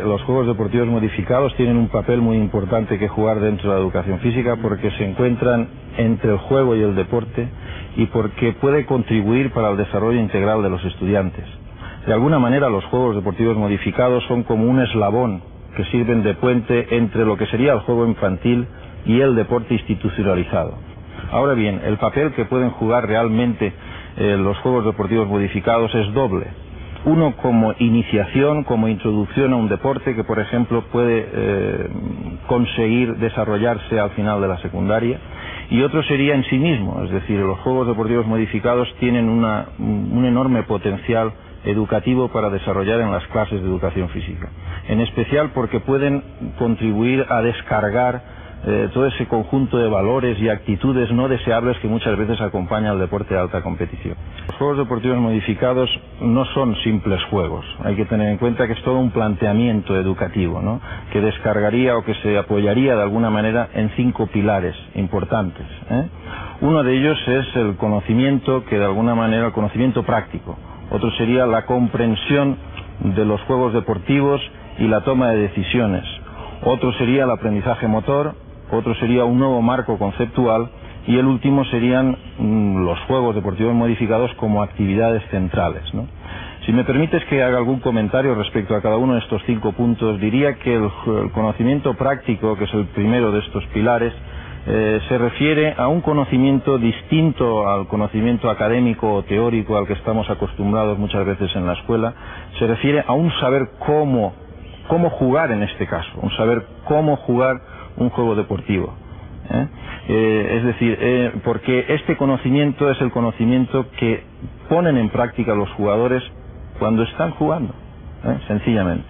los juegos deportivos modificados tienen un papel muy importante que jugar dentro de la educación física porque se encuentran entre el juego y el deporte y porque puede contribuir para el desarrollo integral de los estudiantes. De alguna manera los juegos deportivos modificados son como un eslabón que sirven de puente entre lo que sería el juego infantil y el deporte institucionalizado. Ahora bien, el papel que pueden jugar realmente los juegos deportivos modificados es doble. Uno como iniciación, como introducción a un deporte que, por ejemplo, puede conseguir desarrollarse al final de la secundaria, y otro sería en sí mismo, es decir, los juegos deportivos modificados tienen un enorme potencial educativo para desarrollar en las clases de educación física, en especial porque pueden contribuir a descargar todo ese conjunto de valores y actitudes no deseables que muchas veces acompaña al deporte de alta competición. Los juegos deportivos modificados no son simples juegos, hay que tener en cuenta que es todo un planteamiento educativo, ¿no?, que descargaría o que se apoyaría de alguna manera en 5 pilares importantes, Uno de ellos es el conocimiento, que de alguna manera el conocimiento práctico. Otro sería la comprensión de los juegos deportivos y la toma de decisiones. Otro sería el aprendizaje motor. Otro sería un nuevo marco conceptual, y el último serían los juegos deportivos modificados como actividades centrales, ¿no? Si me permites que haga algún comentario respecto a cada uno de estos 5 puntos, diría que el conocimiento práctico, que es el primero de estos pilares, se refiere a un conocimiento distinto al conocimiento académico o teórico al que estamos acostumbrados muchas veces en la escuela. Se refiere a un saber cómo jugar en este caso, un saber cómo jugar un juego deportivo, es decir, porque este conocimiento es el conocimiento que ponen en práctica los jugadores cuando están jugando, sencillamente.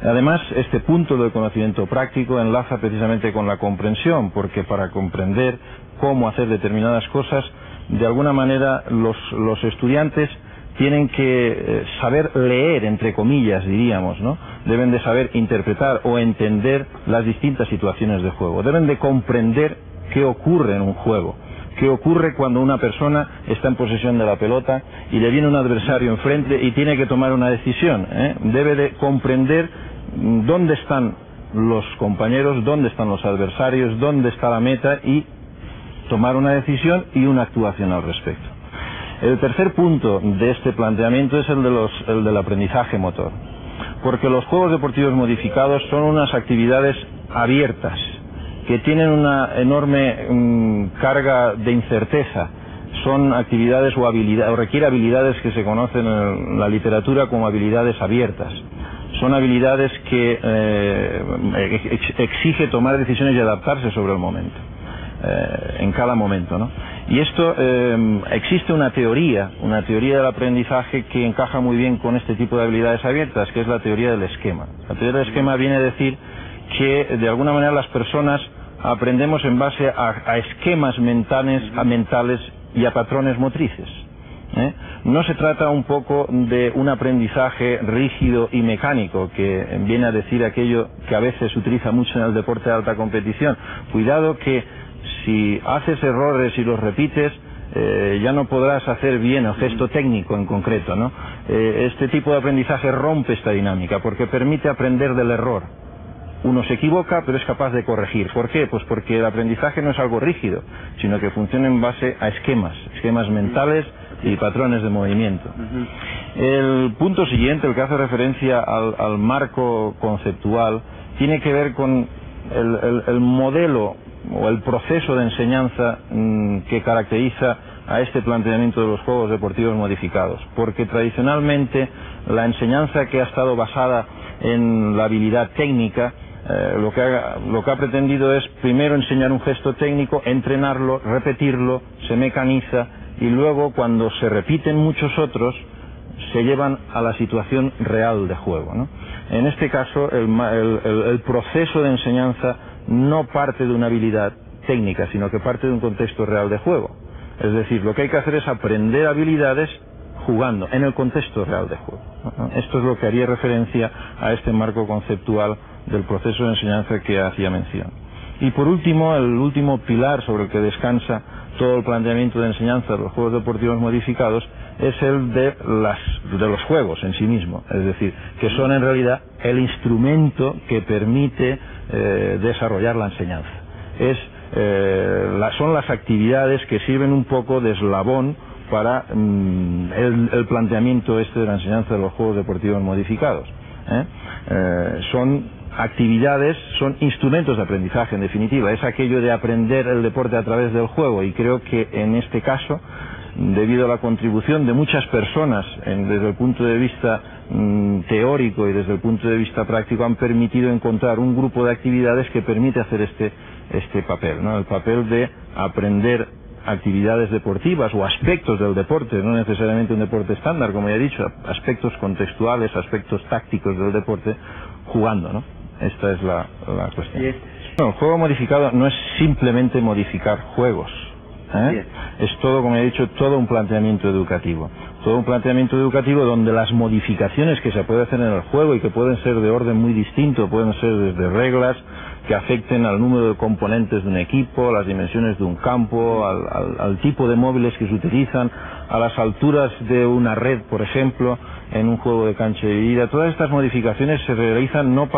Además, este punto del conocimiento práctico enlaza precisamente con la comprensión, porque para comprender cómo hacer determinadas cosas, de alguna manera los estudiantes tienen que saber leer, entre comillas, diríamos, ¿no? Deben de saber interpretar o entender las distintas situaciones de juego. Deben de comprender qué ocurre en un juego. ¿Qué ocurre cuando una persona está en posesión de la pelota y le viene un adversario enfrente y tiene que tomar una decisión? Debe de comprender dónde están los compañeros, dónde están los adversarios, dónde está la meta y tomar una decisión y una actuación al respecto. El tercer punto de este planteamiento es el del aprendizaje motor, porque los juegos deportivos modificados son unas actividades abiertas que tienen una enorme carga de incerteza. Son actividades o requiere habilidades que se conocen en la literatura como habilidades abiertas. Son habilidades que exige tomar decisiones y adaptarse sobre el momento, en cada momento, ¿no? Y esto, existe una teoría del aprendizaje que encaja muy bien con este tipo de habilidades abiertas, que es la teoría del esquema. La teoría del esquema viene a decir que de alguna manera las personas aprendemos en base a esquemas mentales y a patrones motrices. No se trata un poco de un aprendizaje rígido y mecánico, que viene a decir aquello que a veces se utiliza mucho en el deporte de alta competición. Cuidado que si haces errores y los repites, ya no podrás hacer bien el gesto técnico en concreto, ¿no? Este tipo de aprendizaje rompe esta dinámica porque permite aprender del error. Uno se equivoca, pero es capaz de corregir. ¿Por qué? Pues porque el aprendizaje no es algo rígido, sino que funciona en base a esquemas mentales y patrones de movimiento. El punto siguiente, el que hace referencia al marco conceptual, tiene que ver con el modelo o el proceso de enseñanza que caracteriza a este planteamiento de los juegos deportivos modificados, porque tradicionalmente la enseñanza que ha estado basada en la habilidad técnica, lo que ha pretendido es primero enseñar un gesto técnico, entrenarlo, repetirlo, se mecaniza y luego cuando se repiten muchos otros se llevan a la situación real de juego, ¿no? En este caso el proceso de enseñanza no parte de una habilidad técnica, sino que parte de un contexto real de juego. Es decir, lo que hay que hacer es aprender habilidades jugando, en el contexto real de juego. Esto es lo que haría referencia a este marco conceptual del proceso de enseñanza que hacía mención. Y por último, el último pilar sobre el que descansa todo el planteamiento de enseñanza de los juegos deportivos modificados es el de los juegos en sí mismo, es decir, que son en realidad el instrumento que permite desarrollar la enseñanza. Son las actividades que sirven un poco de eslabón para el planteamiento de la enseñanza de los juegos deportivos modificados. Son actividades, son instrumentos de aprendizaje en definitiva, es aquello de aprender el deporte a través del juego, y creo que en este caso, debido a la contribución de muchas personas desde el punto de vista teórico y desde el punto de vista práctico, han permitido encontrar un grupo de actividades que permite hacer este papel, ¿no? El papel de aprender actividades deportivas o aspectos del deporte, no necesariamente un deporte estándar, como ya he dicho, aspectos contextuales, aspectos tácticos del deporte, jugando, ¿no? Esta es la cuestión. Bueno, el juego modificado no es simplemente modificar juegos, es todo, como he dicho, todo un planteamiento educativo. Todo un planteamiento educativo donde las modificaciones que se puede hacer en el juego, y que pueden ser de orden muy distinto, pueden ser desde reglas que afecten al número de componentes de un equipo, a las dimensiones de un campo, al tipo de móviles que se utilizan, a las alturas de una red, por ejemplo, en un juego de cancha dividida. Todas estas modificaciones se realizan no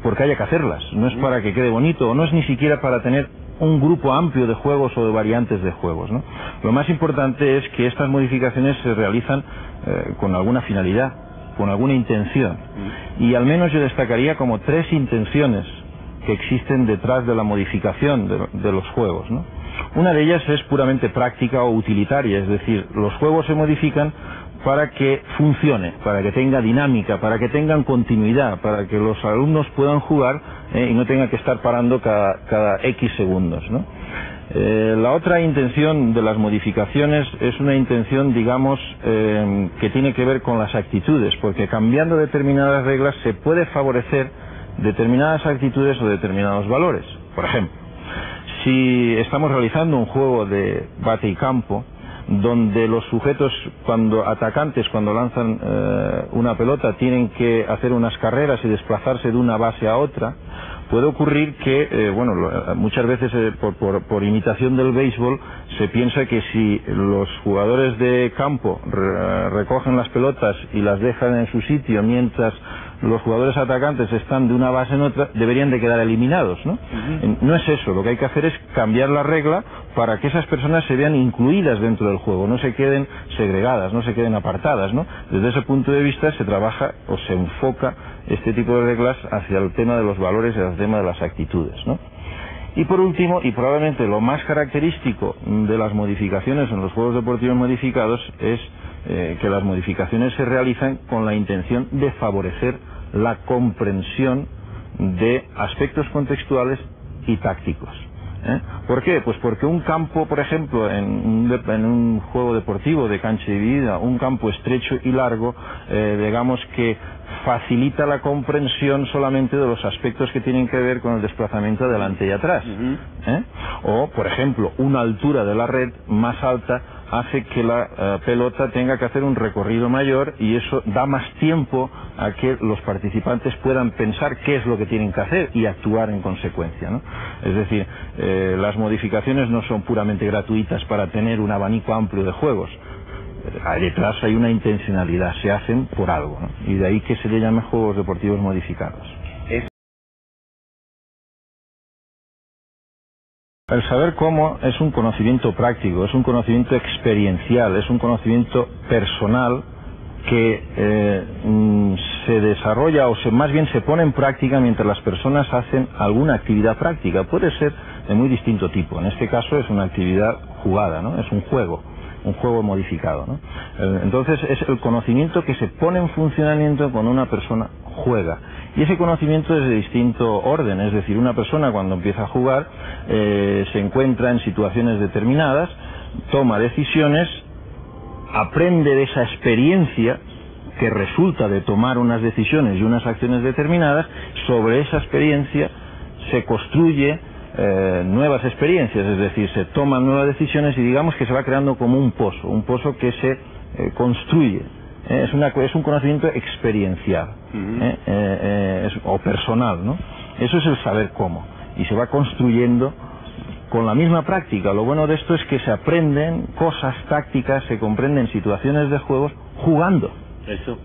porque haya que hacerlas, no es para que quede bonito, o no es ni siquiera para tener un grupo amplio de juegos o de variantes de juegos, ¿no? Lo más importante es que estas modificaciones se realizan con alguna finalidad, con alguna intención, y al menos yo destacaría como 3 intenciones que existen detrás de la modificación de los juegos, ¿no? Una de ellas es puramente práctica o utilitaria, es decir, los juegos se modifican para que funcione, para que tenga dinámica, para que tengan continuidad, para que los alumnos puedan jugar y no tengan que estar parando cada X segundos, ¿no? La otra intención de las modificaciones es una intención, digamos, que tiene que ver con las actitudes, porque cambiando determinadas reglas se puede favorecer determinadas actitudes o determinados valores. Por ejemplo, si estamos realizando un juego de bate y campo, donde los sujetos, cuando lanzan una pelota, tienen que hacer unas carreras y desplazarse de una base a otra, puede ocurrir que, muchas veces por imitación del béisbol, se piensa que si los jugadores de campo recogen las pelotas y las dejan en su sitio mientras los jugadores atacantes están de una base en otra, deberían de quedar eliminados, ¿no? No es eso, lo que hay que hacer es cambiar la regla para que esas personas se vean incluidas dentro del juego, no se queden segregadas, no se queden apartadas, ¿no? Desde ese punto de vista se trabaja o se enfoca este tipo de reglas hacia el tema de los valores y hacia el tema de las actitudes, ¿no? Y por último, y probablemente lo más característico de las modificaciones en los juegos deportivos modificados, es que las modificaciones se realizan con la intención de favorecer la comprensión de aspectos contextuales y tácticos. ¿Por qué? Pues porque un campo, por ejemplo, en un juego deportivo de cancha dividida, un campo estrecho y largo, digamos que facilita la comprensión solamente de los aspectos que tienen que ver con el desplazamiento adelante y atrás. O, por ejemplo, una altura de la red más alta hace que la pelota tenga que hacer un recorrido mayor, y eso da más tiempo a que los participantes puedan pensar qué es lo que tienen que hacer y actuar en consecuencia, ¿no? Es decir, las modificaciones no son puramente gratuitas para tener un abanico amplio de juegos. Detrás hay una intencionalidad, se hacen por algo, ¿no? Y de ahí que se le llame juegos deportivos modificados. El saber cómo es un conocimiento práctico, es un conocimiento experiencial, es un conocimiento personal que se desarrolla más bien se pone en práctica mientras las personas hacen alguna actividad práctica. Puede ser de muy distinto tipo. En este caso es una actividad jugada, ¿no? Es un juego modificado, ¿no? Entonces es el conocimiento que se pone en funcionamiento cuando una persona juega. Y ese conocimiento es de distinto orden, es decir, una persona cuando empieza a jugar se encuentra en situaciones determinadas, toma decisiones, aprende de esa experiencia que resulta de tomar unas decisiones y unas acciones determinadas. Sobre esa experiencia se construye nuevas experiencias, es decir, se toman nuevas decisiones y digamos que se va creando como un pozo que se construye. Es un conocimiento experiencial o personal, ¿no? Eso es el saber cómo, y se va construyendo con la misma práctica. Lo bueno de esto es que se aprenden cosas tácticas, se comprenden situaciones de juegos jugando. Eso.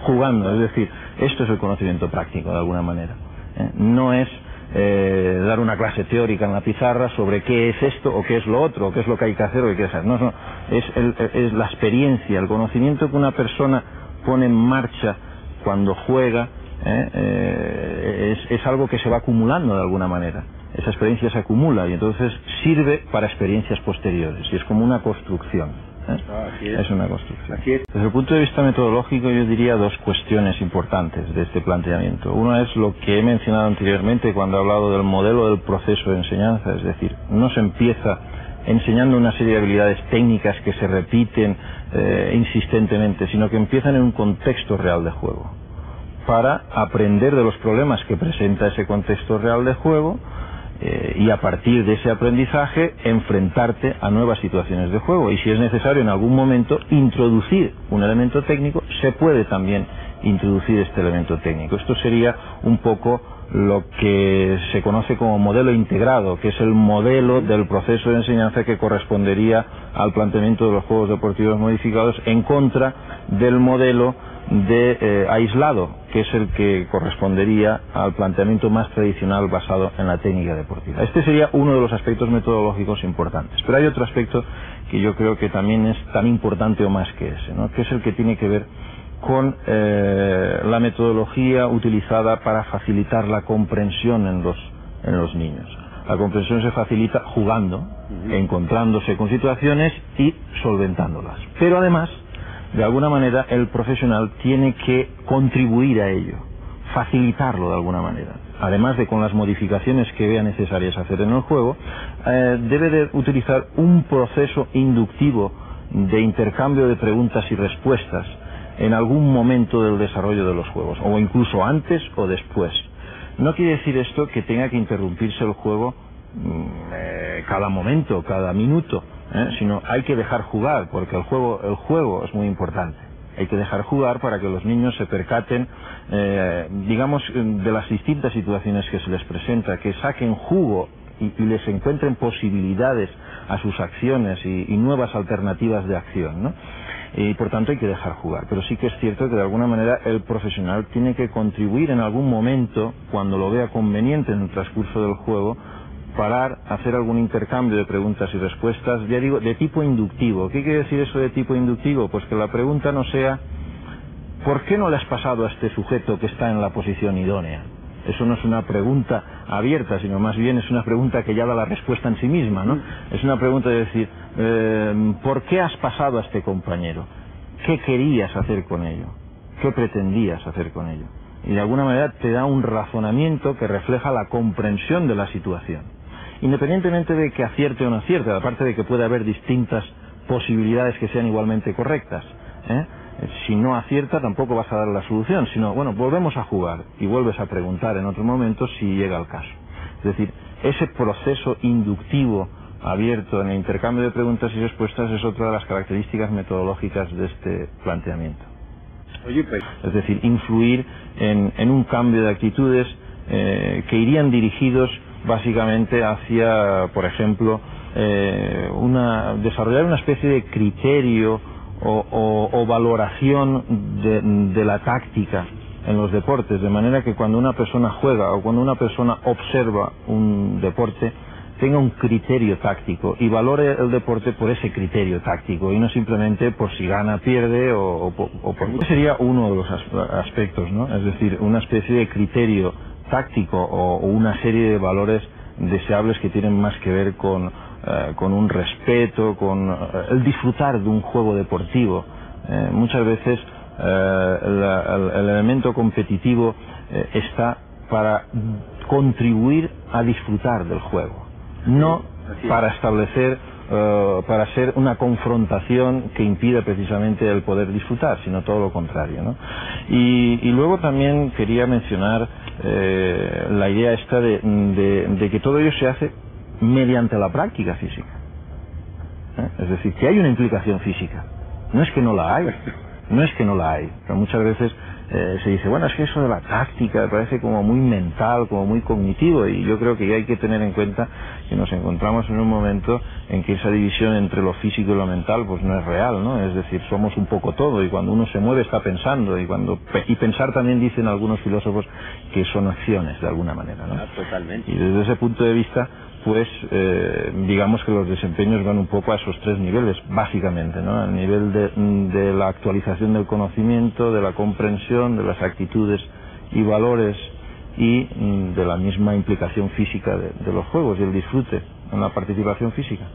Jugando, es decir, esto es el conocimiento práctico de alguna manera. No es dar una clase teórica en la pizarra sobre qué es esto o qué es lo otro, o qué es lo que hay que hacer o qué hay que hacer. No, es la experiencia, el conocimiento que una persona pone en marcha cuando juega, es algo que se va acumulando de alguna manera. Esa experiencia se acumula y entonces sirve para experiencias posteriores y es como una construcción. Es una construcción. Desde el punto de vista metodológico yo diría dos cuestiones importantes de este planteamiento. Una es lo que he mencionado anteriormente cuando he hablado del modelo del proceso de enseñanza, es decir, no se empieza enseñando una serie de habilidades técnicas que se repiten insistentemente, sino que empiezan en un contexto real de juego, para aprender de los problemas que presenta ese contexto real de juego y a partir de ese aprendizaje enfrentarte a nuevas situaciones de juego y si es necesario en algún momento introducir un elemento técnico, se puede también introducir este elemento técnico. Esto sería un poco lo que se conoce como modelo integrado, que es el modelo del proceso de enseñanza que correspondería al planteamiento de los juegos deportivos modificados en contra del modelo de aislado, que es el que correspondería al planteamiento más tradicional basado en la técnica deportiva. Este sería uno de los aspectos metodológicos importantes. Pero hay otro aspecto que yo creo que también es tan importante o más que ese, ¿no? Que es el que tiene que ver con la metodología utilizada para facilitar la comprensión en los niños. La comprensión se facilita jugando, encontrándose con situaciones y solventándolas. Pero además, de alguna manera, el profesional tiene que contribuir a ello, facilitarlo de alguna manera. Además de con las modificaciones que vea necesarias hacer en el juego, debe de utilizar un proceso inductivo de intercambio de preguntas y respuestas en algún momento del desarrollo de los juegos, o incluso antes o después. No quiere decir esto que tenga que interrumpirse el juego cada momento, cada minuto, sino hay que dejar jugar, porque el juego es muy importante. Hay que dejar jugar para que los niños se percaten, digamos, de las distintas situaciones que se les presenta, que saquen jugo y les encuentren posibilidades a sus acciones y nuevas alternativas de acción, ¿no? Y por tanto hay que dejar jugar. Pero sí que es cierto que de alguna manera el profesional tiene que contribuir en algún momento, cuando lo vea conveniente en el transcurso del juego, parar, hacer algún intercambio de preguntas y respuestas, ya digo, de tipo inductivo. ¿Qué quiere decir eso de tipo inductivo? Pues que la pregunta no sea ¿por qué no le has pasado a este sujeto que está en la posición idónea? Eso no es una pregunta abierta, sino más bien es una pregunta que ya da la respuesta en sí misma, ¿no? Es una pregunta de decir, ¿por qué has pasado a este compañero? ¿Qué querías hacer con ello? ¿Qué pretendías hacer con ello? Y de alguna manera te da un razonamiento que refleja la comprensión de la situación. Independientemente de que acierte o no acierte, aparte de que puede haber distintas posibilidades que sean igualmente correctas, si no acierta tampoco vas a dar la solución, sino, bueno, volvemos a jugar y vuelves a preguntar en otro momento si llega el caso. Es decir, ese proceso inductivo abierto en el intercambio de preguntas y respuestas es otra de las características metodológicas de este planteamiento. Oye, pues, es decir, influir en un cambio de actitudes que irían dirigidos básicamente hacia, por ejemplo, desarrollar una especie de criterio o valoración de la táctica en los deportes, de manera que cuando una persona juega o cuando una persona observa un deporte tenga un criterio táctico y valore el deporte por ese criterio táctico y no simplemente por si gana, pierde o por... Ese sería uno de los aspectos, ¿no? Es decir, una especie de criterio táctico o una serie de valores deseables que tienen más que ver con un respeto, con el disfrutar de un juego deportivo. Muchas veces el elemento competitivo está para contribuir a disfrutar del juego, no para establecer, para ser una confrontación que impida precisamente el poder disfrutar, sino todo lo contrario, ¿no? Y luego también quería mencionar la idea esta de que todo ello se hace mediante la práctica física. Es decir, que hay una implicación física. No es que no la hay, no es que no la hay, pero muchas veces se dice, bueno, es que eso de la táctica me parece como muy mental, como muy cognitivo, y yo creo que hay que tener en cuenta que nos encontramos en un momento en que esa división entre lo físico y lo mental pues no es real, ¿no? Es decir, somos un poco todo, y cuando uno se mueve está pensando, y pensar también, dicen algunos filósofos, que son acciones de alguna manera, ¿no? Totalmente. Y desde ese punto de vista, pues digamos que los desempeños van un poco a esos tres niveles, básicamente, ¿no? Al nivel de la actualización del conocimiento, de la comprensión, de las actitudes y valores, y de la misma implicación física de los juegos y el disfrute en la participación física.